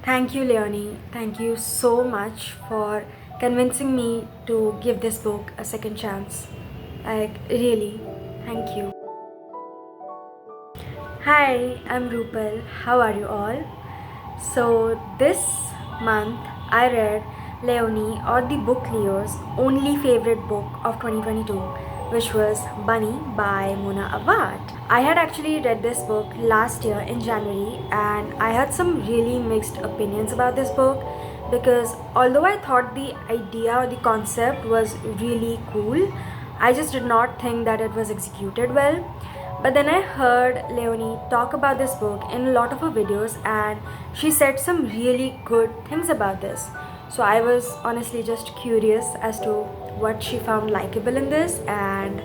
Thank you, Leonie. Thank you so much for convincing me to give this book a second chance. Like, really, thank you. Hi, I'm Rupal. How are you all? So, this month I read Leonie or the book Leo's only favorite book of 2022, which was Bunny by Mona Awad. I had actually read this book last year in January and I had some really mixed opinions about this book because although I thought the idea or the concept was really cool, I just did not think that it was executed well. But then I heard Leonie talk about this book in a lot of her videos and she said some really good things about this. So I was honestly just curious as to what she found likable in this and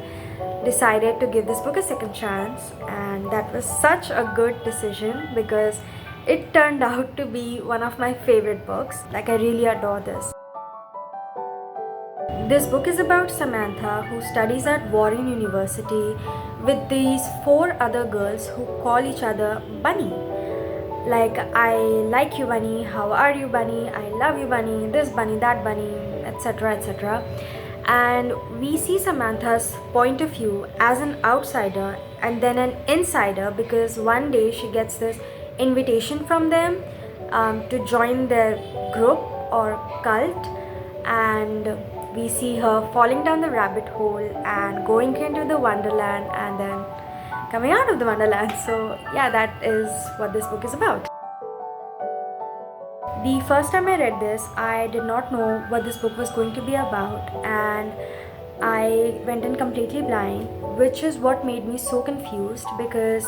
decided to give this book a second chance, and that was such a good decision because it turned out to be one of my favorite books. Like, I really adore this. This book is about Samantha, who studies at Warren University with these four other girls who call each other Bunny. Like, I like you, Bunny, how are you, Bunny, I love you, Bunny, this Bunny, that Bunny, etc. etc. And we see Samantha's point of view as an outsider and then an insider because one day she gets this invitation from them to join their group or cult, and we see her falling down the rabbit hole and going into the wonderland and then coming out of the wonderland. So yeah, that is what this book is about. The first time I read this, I did not know what this book was going to be about, and I went in completely blind, which is what made me so confused because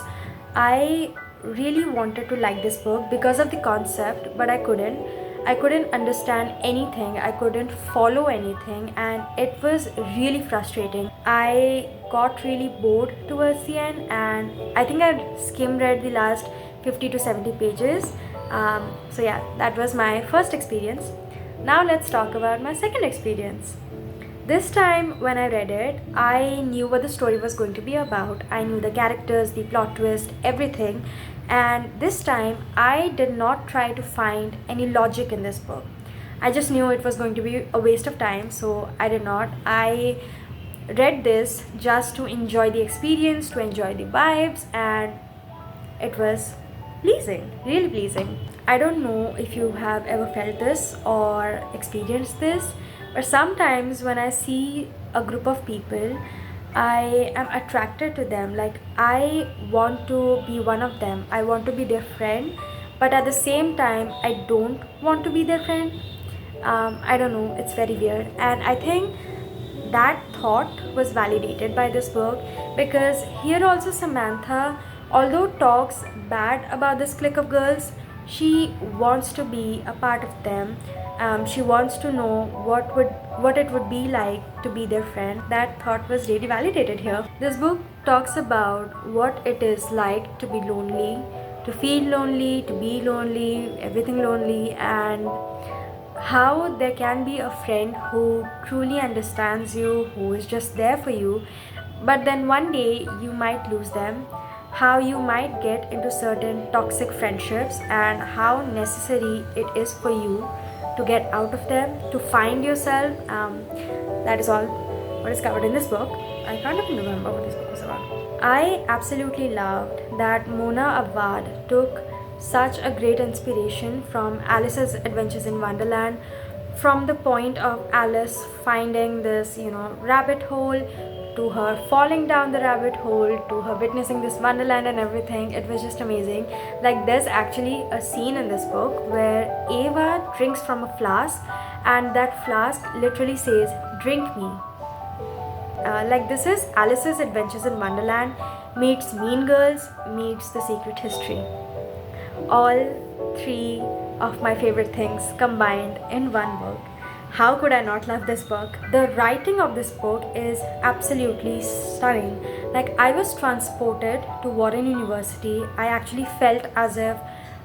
I really wanted to like this book because of the concept, but I couldn't. I couldn't understand anything, I couldn't follow anything, and it was really frustrating. I got really bored towards the end, and I think I skim read the last 50 to 70 pages. So, yeah, that was my first experience. Now, let's talk about my second experience. This time, when I read it, I knew what the story was going to be about. I knew the characters, the plot twist, everything. And this time, I did not try to find any logic in this book. I just knew it was going to be a waste of time, so I did not. I read this just to enjoy the experience, to enjoy the vibes, and it was pleasing, really pleasing. I don't know if you have ever felt this or experienced this, but sometimes when I see a group of people, I am attracted to them. Like, I want to be one of them, I want to be their friend, but at the same time, I don't want to be their friend. I don't know, it's very weird, and I think that thought was validated by this book because here also Samantha, although talks bad about this clique of girls, she wants to be a part of them. She wants to know what it would be like to be their friend. That thought was really validated here. This book talks about what it is like to be lonely, to feel lonely, to be lonely, everything lonely, and how there can be a friend who truly understands you, who is just there for you, but then one day you might lose them, how you might get into certain toxic friendships, and how necessary it is for you to get out of them, to find yourself. That is all what is covered in this book. I can't even remember what this book was about. I absolutely loved that Mona Awad took such a great inspiration from Alice's Adventures in Wonderland, from the point of Alice finding this, rabbit hole, to her falling down the rabbit hole, to her witnessing this wonderland and everything. It was just amazing. Like, there's actually a scene in this book where Ava drinks from a flask, and that flask literally says, "Drink me." Like, this is Alice's Adventures in Wonderland meets Mean Girls meets The Secret History. All three of my favorite things combined in one book. How could I not love this book? The writing of this book is absolutely stunning. Like, I was transported to Warren University. I actually felt as if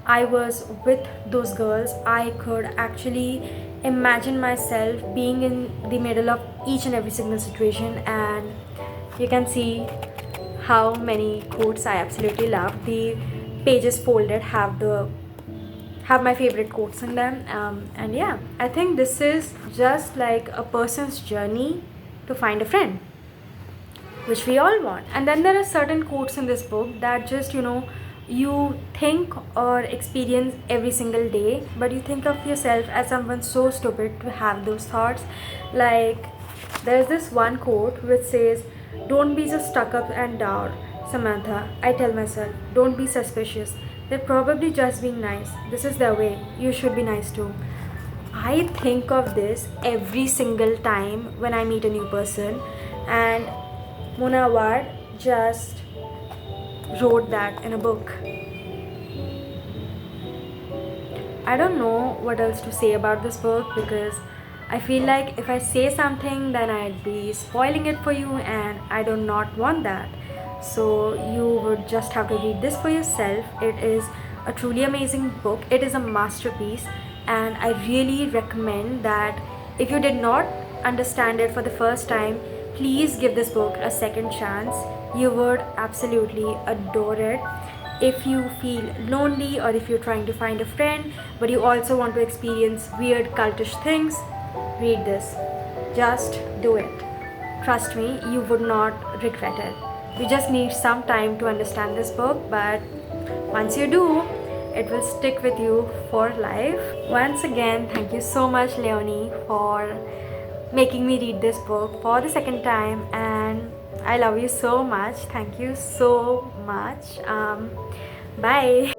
I was with those girls. I could actually imagine myself being in the middle of each and every single situation, and you can see how many quotes I absolutely love. The pages folded have the have my favorite quotes in them. And yeah, I think this is just like a person's journey to find a friend, which we all want. And then there are certain quotes in this book that just, you think or experience every single day, but you think of yourself as someone so stupid to have those thoughts. Like, there's this one quote which says, "Don't be so stuck up and dour, Samantha." I tell myself, "Don't be suspicious. They're probably just being nice. This is their way. You should be nice too." I think of this every single time when I meet a new person, and Mona Awad just wrote that in a book. I don't know what else to say about this book because I feel like if I say something, then I'd be spoiling it for you, and I do not want that. So you would just have to read this for yourself. It is a truly amazing book. It is a masterpiece, and I really recommend that if you did not understand it for the first time, please give this book a second chance. You would absolutely adore it. If you feel lonely, or if you're trying to find a friend but you also want to experience weird cultish things, read this. Just do it. Trust me, you would not regret it. You just need some time to understand this book, but once you do, it will stick with you for life. Once again, thank you so much, Leonie, for making me read this book for the second time, and I love you so much. Thank you so much. Bye.